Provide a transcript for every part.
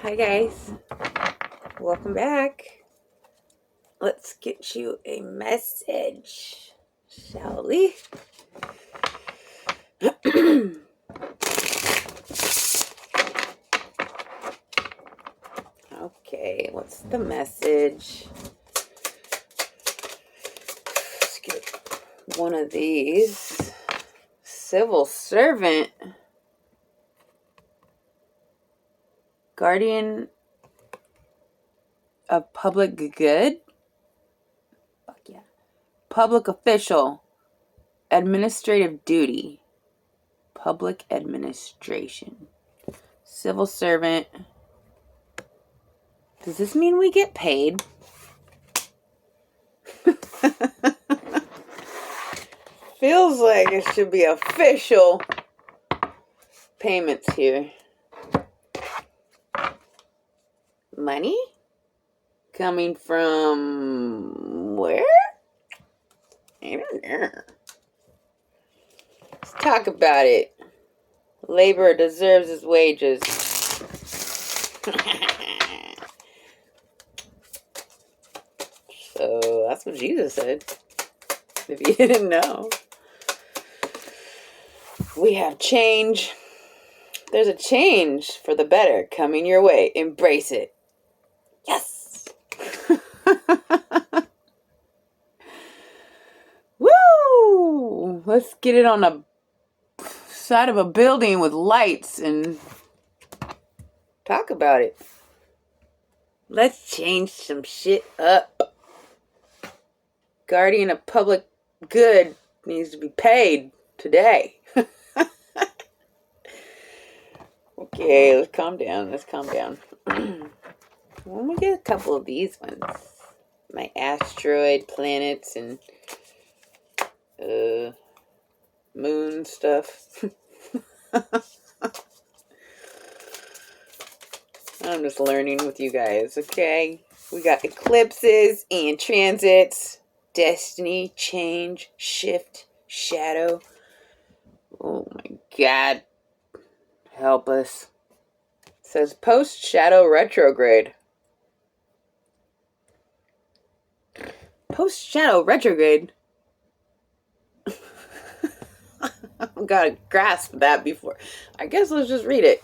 Hi guys, welcome back. Let's get you a message, shall we? Okay, what's the message? Let's get one of these. Civil servant, guardian of public good. Fuck yeah. Public official, administrative duty, public administration, civil servant. Does this mean we get paid? Feels like it should be official payments here. Money? Coming from where? I don't know. Let's talk about it. Labor deserves its wages. So that's what Jesus said. If you didn't know. We have change. There's a change for the better coming your way. Embrace it. Yes. Woo! Let's get it on the side of a building with lights and talk about it. Let's change some shit up. Guardian of public good needs to be paid today. Okay, let's calm down. Let me get a couple of these ones. My asteroid planets and moon stuff. I'm just learning with you guys, okay? We got eclipses and transits, destiny, change, shift, shadow. Oh my God. Help us. It says post-shadow retrograde. Post-shadow retrograde? I've got to grasp that before. I guess let's just read it.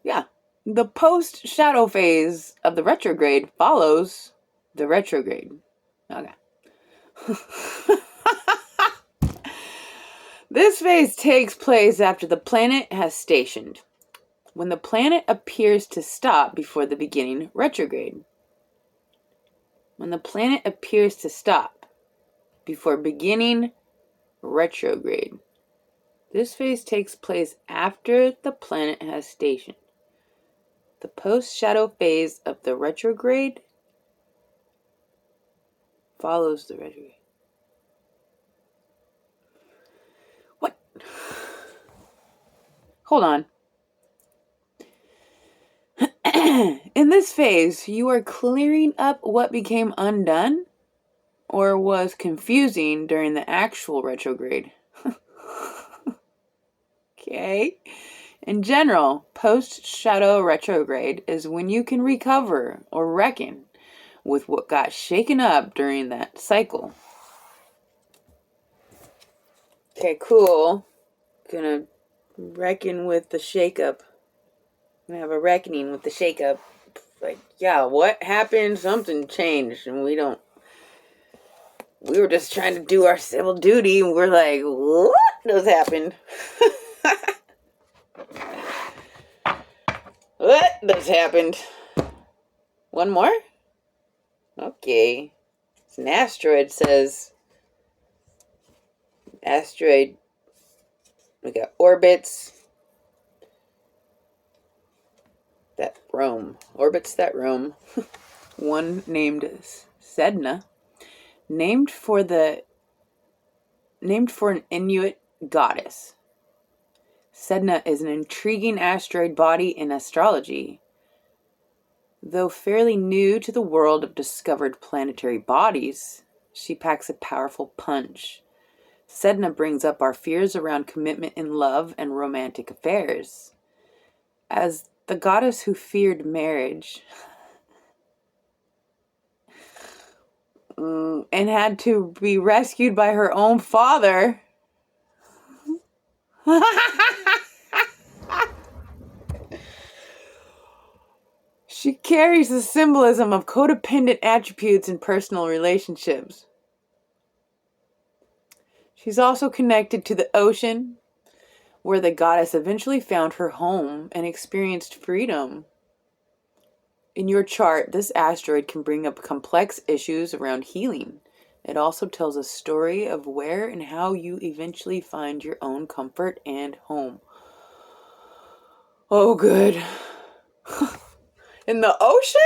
Yeah. The post-shadow phase of the retrograde follows the retrograde. Okay. This phase takes place after the planet has stationed. When the planet appears to stop before the beginning retrograde. When the planet appears to stop before beginning retrograde. This phase takes place after the planet has stationed. The post-shadow phase of the retrograde follows the retrograde. What? Hold on. In this phase, you are clearing up what became undone or was confusing during the actual retrograde. Okay. In general, post-shadow retrograde is when you can recover or reckon with what got shaken up during that cycle. Okay, cool. Gonna reckon with the shakeup. Gonna have a reckoning with the shakeup. Like, yeah, what happened? Something changed, and we were just trying to do our civil duty, and we're like, what just happened? What just happened? One more? Okay. It's an asteroid, says. Asteroid. We got orbits that roam. Orbits that roam. One named Sedna. Named for an Inuit goddess. Sedna is an intriguing asteroid body in astrology. Though fairly new to the world of discovered planetary bodies, she packs a powerful punch. Sedna brings up our fears around commitment in love and romantic affairs. As the goddess who feared marriage and had to be rescued by her own father. She carries the symbolism of codependent attributes in personal relationships. She's also connected to the ocean, where the goddess eventually found her home and experienced freedom. In your chart, this asteroid can bring up complex issues around healing. It also tells a story of where and how you eventually find your own comfort and home. Oh, good. In the ocean?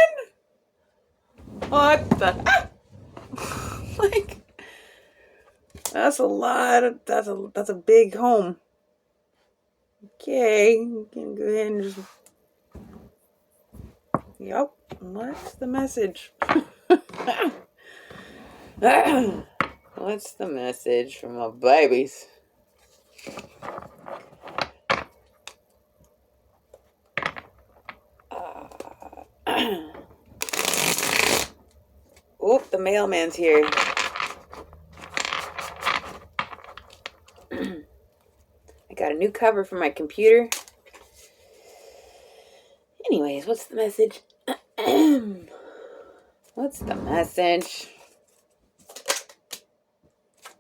What the? Like, that's a lot. That's a big home. Okay, you can go ahead and just. Yep. What's the message? What's the message from my babies? Oh, the mailman's here. I got a new cover for my computer. Anyways, what's the message? What's the message?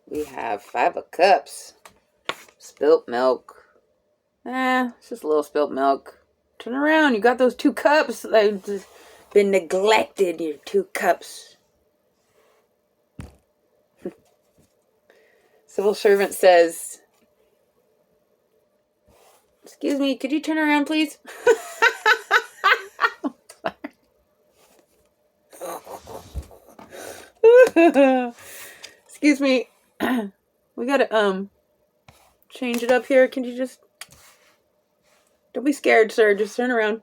We have 5 of Cups. Spilt milk. It's just a little spilt milk. Turn around. You got those 2 cups. They've just been neglected. Your 2 cups. Civil servant says, "Excuse me, could you turn around, please?" Excuse me. We gotta change it up here. Can you just... Don't be scared, sir. Just turn around.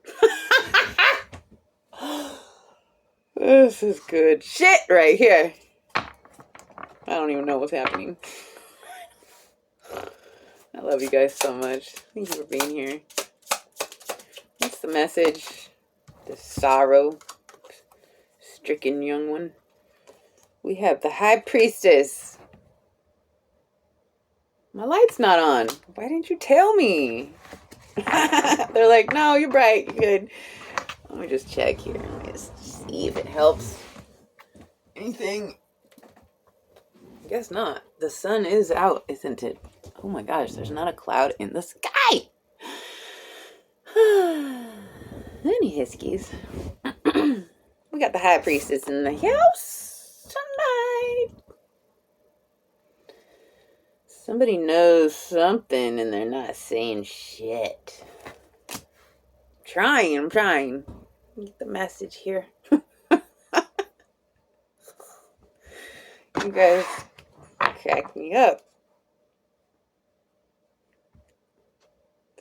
This is good shit right here. I don't even know what's happening. I love you guys so much. Thank you for being here. What's the message? The sorrow-stricken young one. We have the High Priestess. My light's not on. Why didn't you tell me? They're like, no, you're bright. You're good. Let me just check here. Let me just see if it helps. Anything? I guess not. The sun is out, isn't it? Oh my gosh, there's not a cloud in the sky. Any Hiskies? We got the High Priestess in the house tonight. Somebody knows something and they're not saying shit. I'm trying. Get the message here. You guys crack me up.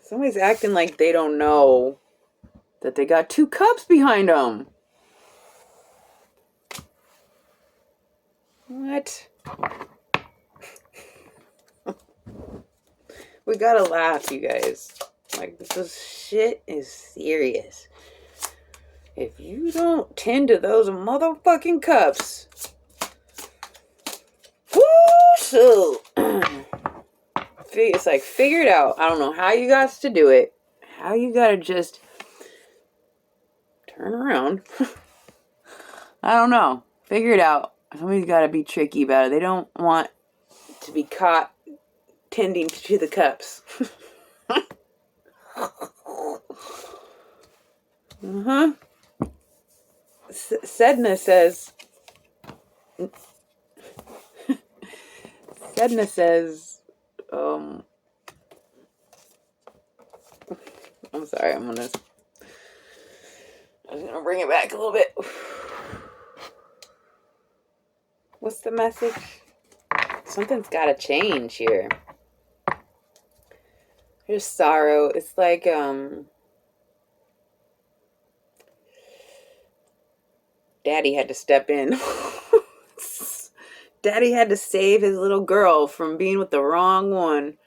Somebody's acting like they don't know that they got 2 cups behind them. What? We gotta laugh, you guys. Like, this shit is serious. If you don't tend to those motherfucking cups, so it's like, figure it out. I don't know how you guys to do it. How you gotta just turn around. I don't know. Figure it out. Somebody's gotta be tricky about it. They don't want to be caught tending to the cups. Sedna says, I'm sorry, I'm just gonna bring it back a little bit. What's the message? Something's gotta change here. There's sorrow. It's like, Daddy had to step in. Daddy had to save his little girl from being with the wrong one.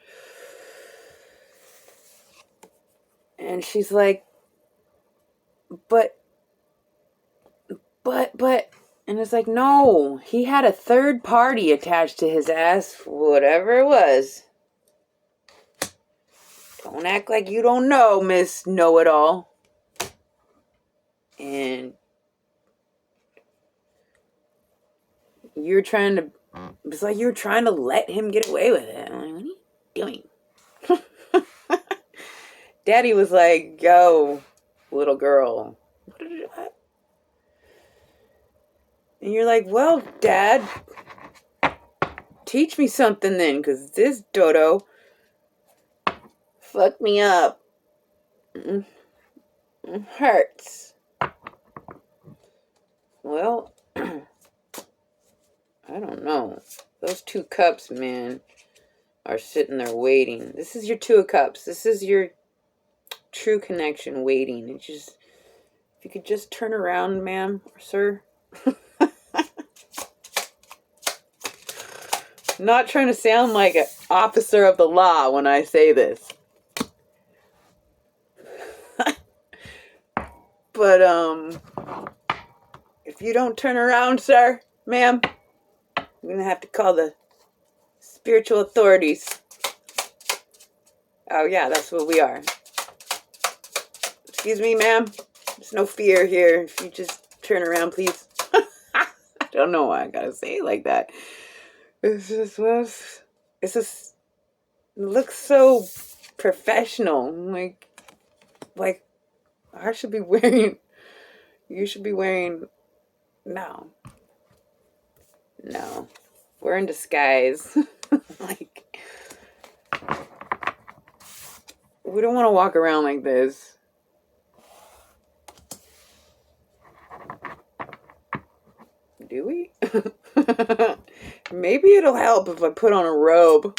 And she's like, but, and it's like, no, he had a third party attached to his ass, whatever it was. Don't act like you don't know, Miss Know-It-All. And it's like you're trying to let him get away with it. I'm like, what are you doing? Daddy was like, yo, little girl. What? And you're like, well, Dad, teach me something then, because this dodo fucked me up. It hurts. Well, I don't know. Those 2 cups, man, are sitting there waiting. This is your 2 of cups. This is your true connection waiting. It's just, if you could just turn around, ma'am or sir. Not trying to sound like an officer of the law when I say this. But, if you don't turn around, sir, ma'am, I'm going to have to call the spiritual authorities. Oh, yeah, that's what we are. Excuse me, ma'am. There's no fear here. If you just turn around, please. I don't know why I got to say it like that. It looks so professional. Like I should be wearing, you should be wearing, no, we're in disguise. Like, we don't want to walk around like this. Do we? Maybe it'll help if I put on a robe.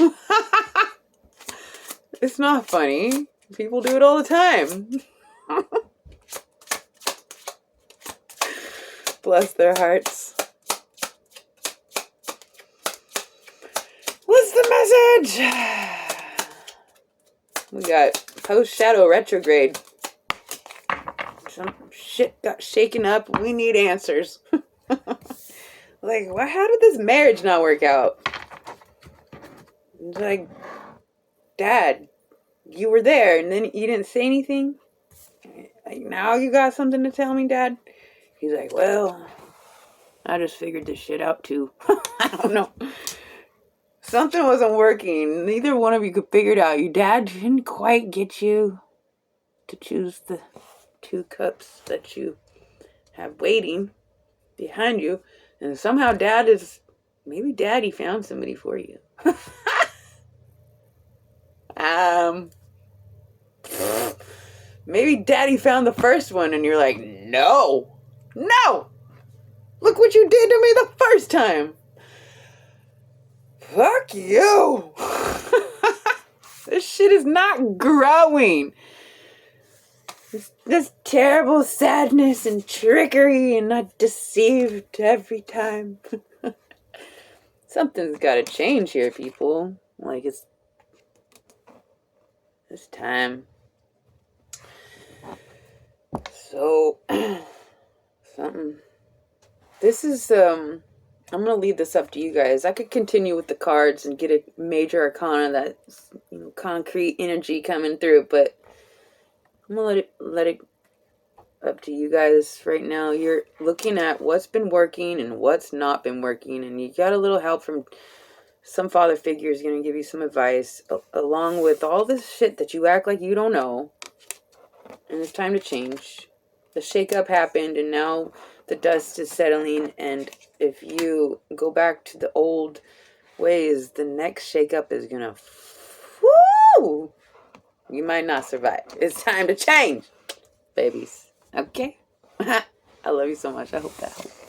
It's not funny. People do it all the time. Bless their hearts. What's the message? We got post-shadow retrograde. Some shit got shaken up. We need answers. Like, how did this marriage not work out? It's like, Dad, you were there and then you didn't say anything? Like, now you got something to tell me, Dad? He's like, well, I just figured this shit out too. I don't know. Something wasn't working. Neither one of you could figure it out. Your dad didn't quite get you to choose the 2 cups that you have waiting behind you. And somehow maybe Daddy found somebody for you. Maybe Daddy found the first one and you're like, no, look what you did to me the first time. Fuck you. This shit is not growing. This terrible sadness and trickery and not deceived every time. Something's got to change here, people. Like, it's time. So, this is, I'm going to leave this up to you guys. I could continue with the cards and get a major arcana that's, concrete energy coming through, but I'm going to let it up to you guys right now. You're looking at what's been working and what's not been working, and you got a little help from some father figure is going to give you some advice, along with all this shit that you act like you don't know, and it's time to change. The shakeup happened, and now the dust is settling, and if you go back to the old ways, the next shakeup is going to, woo! You might not survive. It's time to change, babies. Okay? I love you so much. I hope that helps.